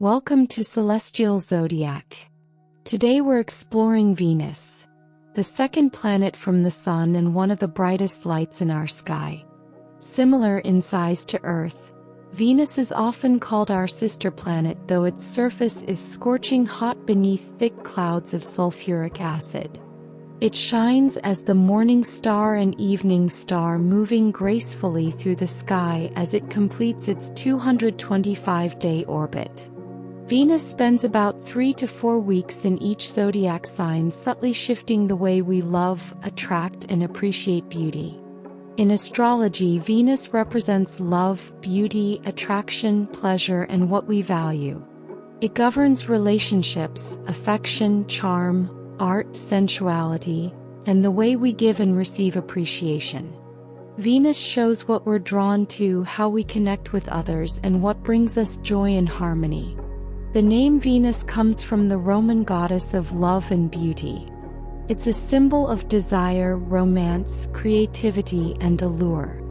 Welcome to Celestial Zodiac. Today we're exploring Venus, the second planet from the Sun and one of the brightest lights in our sky. Similar in size to Earth, Venus is often called our sister planet, though its surface is scorching hot beneath thick clouds of sulfuric acid. It shines as the morning star and evening star, moving gracefully through the sky as it completes its 225-day orbit. Venus spends about 3 to 4 weeks in each zodiac sign, subtly shifting the way we love, attract, and appreciate beauty. In astrology, Venus represents love, beauty, attraction, pleasure, and what we value. It governs relationships, affection, charm, art, sensuality, and the way we give and receive appreciation. Venus shows what we're drawn to, how we connect with others, and what brings us joy and harmony. The name Venus comes from the Roman goddess of love and beauty. It's a symbol of desire, romance, creativity, and allure.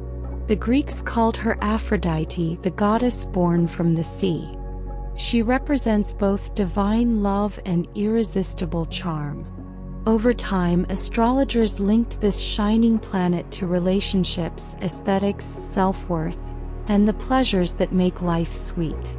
The Greeks called her Aphrodite, the goddess born from the sea. She represents both divine love and irresistible charm. Over time, astrologers linked this shining planet to relationships, aesthetics, self-worth, and the pleasures that make life sweet.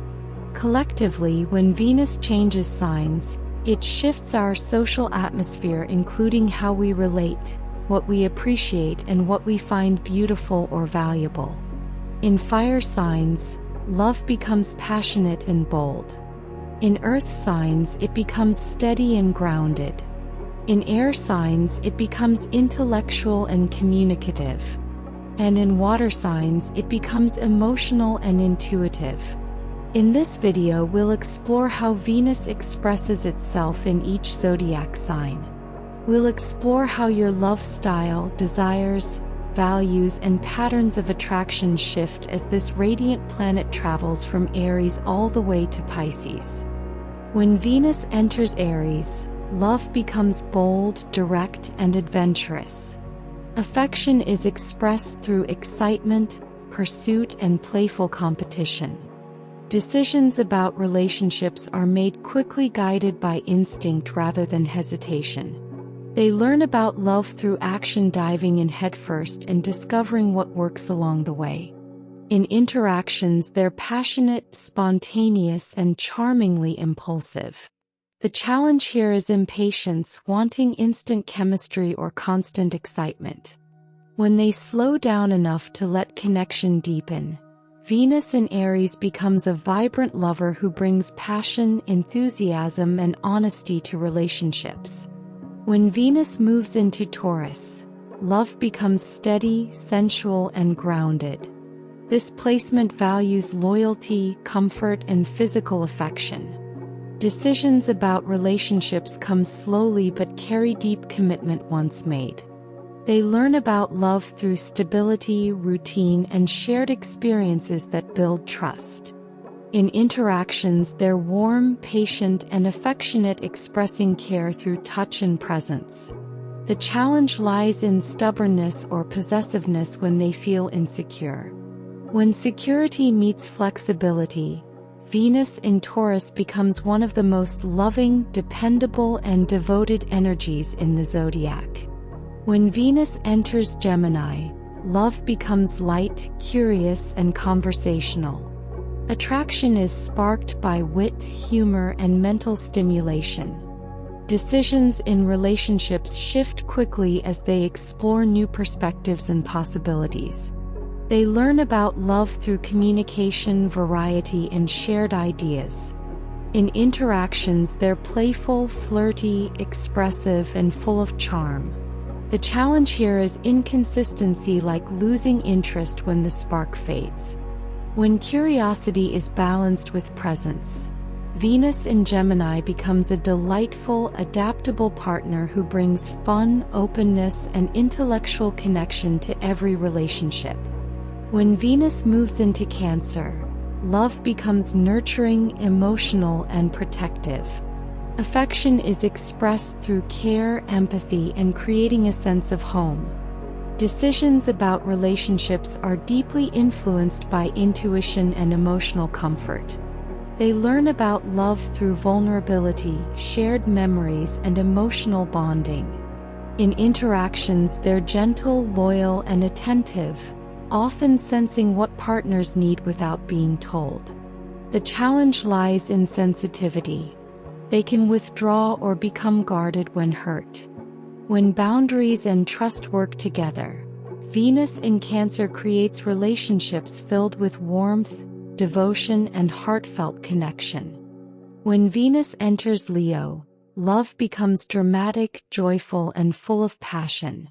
Collectively, when Venus changes signs, it shifts our social atmosphere, including how we relate, what we appreciate, and what we find beautiful or valuable. In fire signs, love becomes passionate and bold. In earth signs, it becomes steady and grounded. In air signs, it becomes intellectual and communicative. And in water signs, it becomes emotional and intuitive. In this video, we'll explore how Venus expresses itself in each zodiac sign. We'll explore how your love style, desires, values, and patterns of attraction shift as this radiant planet travels from Aries all the way to Pisces. When Venus enters Aries, love becomes bold, direct, and adventurous. Affection is expressed through excitement, pursuit, and playful competition. Decisions about relationships are made quickly, guided by instinct rather than hesitation. They learn about love through action, diving in headfirst and discovering what works along the way. In interactions, they're passionate, spontaneous, and charmingly impulsive. The challenge here is impatience, wanting instant chemistry or constant excitement. When they slow down enough to let connection deepen, Venus in Aries becomes a vibrant lover who brings passion, enthusiasm, and honesty to relationships. When Venus moves into Taurus, love becomes steady, sensual, and grounded. This placement values loyalty, comfort, and physical affection. Decisions about relationships come slowly but carry deep commitment once made. They learn about love through stability, routine, and shared experiences that build trust. In interactions, they're warm, patient, and affectionate, expressing care through touch and presence. The challenge lies in stubbornness or possessiveness when they feel insecure. When security meets flexibility, Venus in Taurus becomes one of the most loving, dependable, and devoted energies in the zodiac. When Venus enters Gemini, love becomes light, curious, and conversational. Attraction is sparked by wit, humor, and mental stimulation. Decisions in relationships shift quickly as they explore new perspectives and possibilities. They learn about love through communication, variety, and shared ideas. In interactions, they're playful, flirty, expressive, and full of charm. The challenge here is inconsistency, like losing interest when the spark fades. When curiosity is balanced with presence, Venus in Gemini becomes a delightful, adaptable partner who brings fun, openness, and intellectual connection to every relationship. When Venus moves into Cancer, love becomes nurturing, emotional, and protective. Affection is expressed through care, empathy, and creating a sense of home. Decisions about relationships are deeply influenced by intuition and emotional comfort. They learn about love through vulnerability, shared memories, and emotional bonding. In interactions, they're gentle, loyal, and attentive, often sensing what partners need without being told. The challenge lies in sensitivity. They can withdraw or become guarded when hurt. When boundaries and trust work together, Venus in Cancer creates relationships filled with warmth, devotion, and heartfelt connection. When Venus enters Leo, love becomes dramatic, joyful, and full of passion.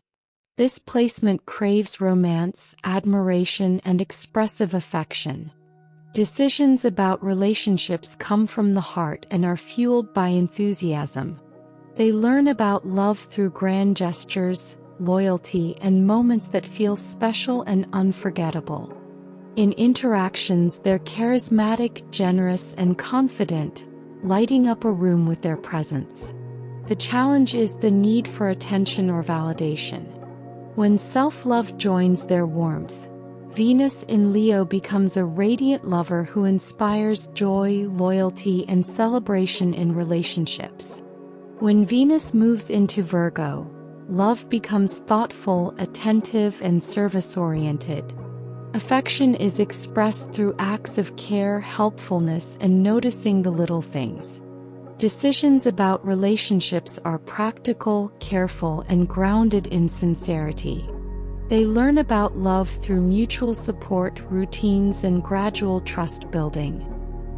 This placement craves romance, admiration, and expressive affection. Decisions about relationships come from the heart and are fueled by enthusiasm. They learn about love through grand gestures, loyalty, and moments that feel special and unforgettable. In interactions, they're charismatic, generous, and confident, lighting up a room with their presence. The challenge is the need for attention or validation. When self-love joins their warmth, Venus in Leo becomes a radiant lover who inspires joy, loyalty, and celebration in relationships. When Venus moves into Virgo, love becomes thoughtful, attentive, and service-oriented. Affection is expressed through acts of care, helpfulness, and noticing the little things. Decisions about relationships are practical, careful, and grounded in sincerity. They learn about love through mutual support, routines, and gradual trust building.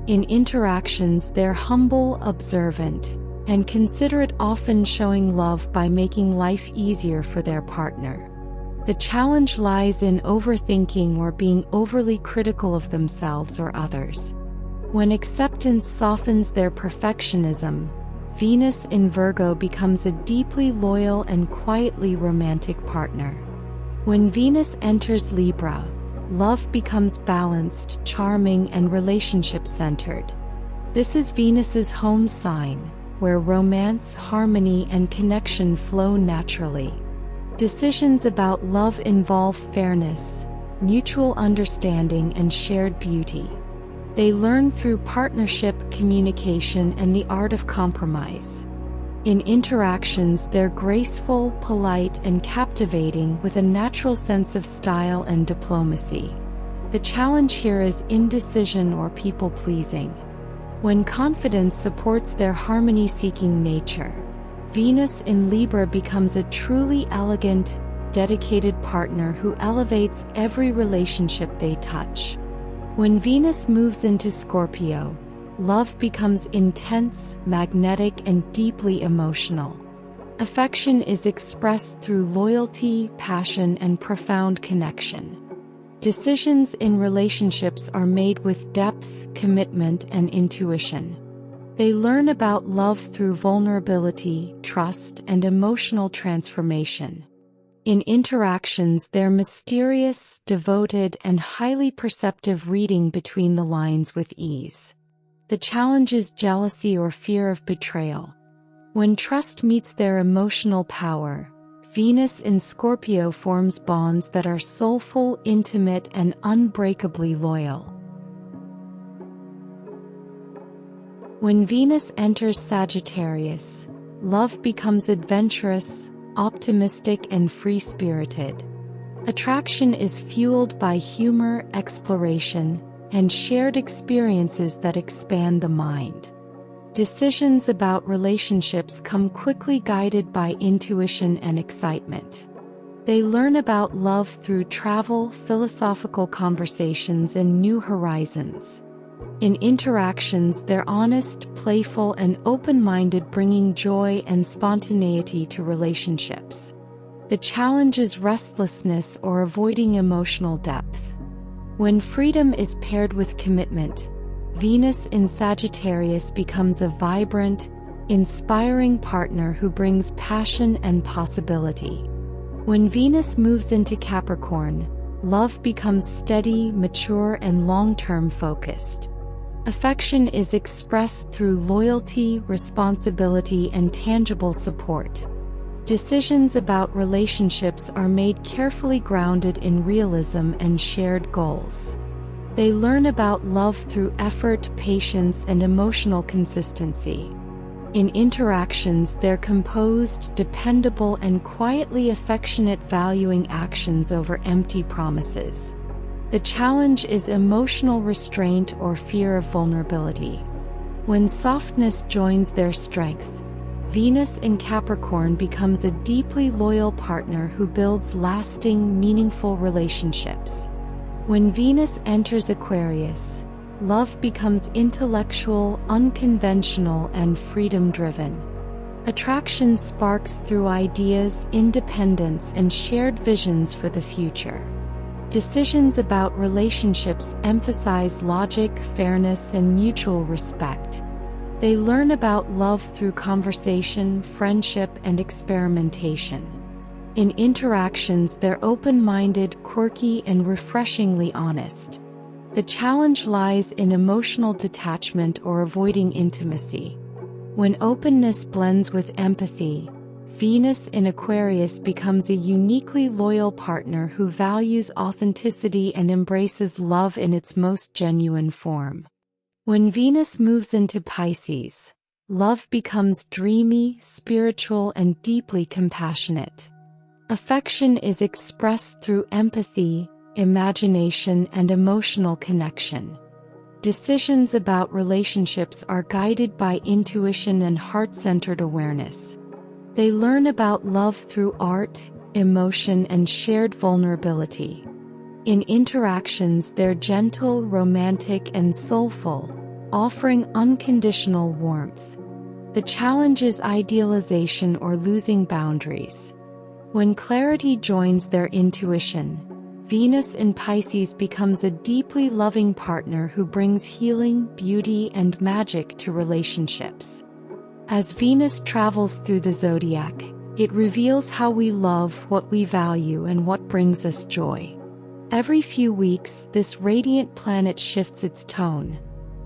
In interactions, they're humble, observant, and considerate, often showing love by making life easier for their partner. The challenge lies in overthinking or being overly critical of themselves or others. When acceptance softens their perfectionism, Venus in Virgo becomes a deeply loyal and quietly romantic partner. When Venus enters Libra, love becomes balanced, charming, and relationship-centered. This is Venus's home sign, where romance, harmony, and connection flow naturally. Decisions about love involve fairness, mutual understanding, and shared beauty. They learn through partnership, communication, and the art of compromise. In interactions, they're graceful, polite, and captivating, with a natural sense of style and diplomacy. The challenge here is indecision or people-pleasing. When confidence supports their harmony-seeking nature, Venus in Libra becomes a truly elegant, dedicated partner who elevates every relationship they touch. When Venus moves into Scorpio, love becomes intense, magnetic, and deeply emotional. Affection is expressed through loyalty, passion, and profound connection. Decisions in relationships are made with depth, commitment, and intuition. They learn about love through vulnerability, trust, and emotional transformation. In interactions, they're mysterious, devoted, and highly perceptive, reading between the lines with ease. The challenge is jealousy or fear of betrayal. When trust meets their emotional power, Venus in Scorpio forms bonds that are soulful, intimate, and unbreakably loyal. When Venus enters Sagittarius, love becomes adventurous, optimistic, and free-spirited. Attraction is fueled by humor, exploration, and shared experiences that expand the mind. Decisions about relationships come quickly, guided by intuition and excitement. They learn about love through travel, philosophical conversations, and new horizons. In interactions, they're honest, playful, and open-minded, bringing joy and spontaneity to relationships. The challenge is restlessness or avoiding emotional depth. When freedom is paired with commitment, Venus in Sagittarius becomes a vibrant, inspiring partner who brings passion and possibility. When Venus moves into Capricorn, love becomes steady, mature, and long-term focused. Affection is expressed through loyalty, responsibility, and tangible support. Decisions about relationships are made carefully, grounded in realism and shared goals. They learn about love through effort, patience, and emotional consistency. In interactions, they're composed, dependable, and quietly affectionate, valuing actions over empty promises. The challenge is emotional restraint or fear of vulnerability. When softness joins their strength, Venus in Capricorn becomes a deeply loyal partner who builds lasting, meaningful relationships. When Venus enters Aquarius, love becomes intellectual, unconventional, and freedom-driven. Attraction sparks through ideas, independence, and shared visions for the future. Decisions about relationships emphasize logic, fairness, and mutual respect. They learn about love through conversation, friendship, and experimentation. In interactions, they're open-minded, quirky, and refreshingly honest. The challenge lies in emotional detachment or avoiding intimacy. When openness blends with empathy, Venus in Aquarius becomes a uniquely loyal partner who values authenticity and embraces love in its most genuine form. When Venus moves into Pisces, love becomes dreamy, spiritual, and deeply compassionate. Affection is expressed through empathy, imagination, and emotional connection. Decisions about relationships are guided by intuition and heart-centered awareness. They learn about love through art, emotion, and shared vulnerability. In interactions, they're gentle, romantic, and soulful, offering unconditional warmth. The challenge is idealization or losing boundaries. When clarity joins their intuition, Venus in Pisces becomes a deeply loving partner who brings healing, beauty, and magic to relationships. As Venus travels through the zodiac, it reveals how we love, what we value, and what brings us joy. Every few weeks, this radiant planet shifts its tone,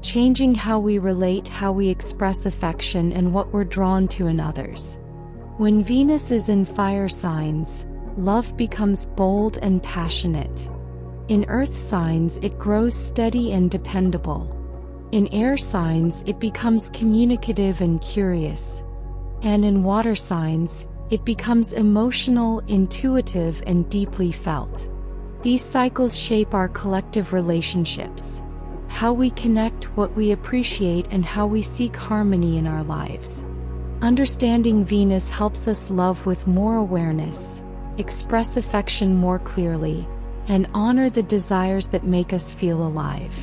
changing how we relate, how we express affection, and what we're drawn to in others. When Venus is in fire signs, love becomes bold and passionate. In earth signs, it grows steady and dependable. In air signs, it becomes communicative and curious. And in water signs, it becomes emotional, intuitive, and deeply felt. These cycles shape our collective relationships, how we connect, what we appreciate, and how we seek harmony in our lives. Understanding Venus helps us love with more awareness, express affection more clearly, and honor the desires that make us feel alive.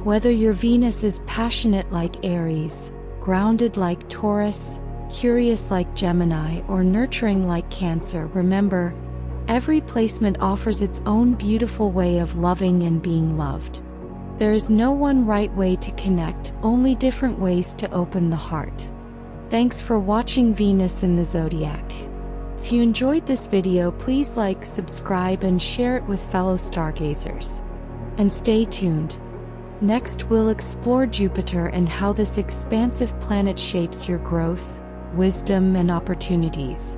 Whether your Venus is passionate like Aries, grounded like Taurus, curious like Gemini, or nurturing like Cancer, remember, every placement offers its own beautiful way of loving and being loved. There is no one right way to connect, only different ways to open the heart. Thanks for watching Venus in the Zodiac. If you enjoyed this video, please like, subscribe, and share it with fellow stargazers. And stay tuned. Next, we'll explore Jupiter and how this expansive planet shapes your growth, wisdom, and opportunities.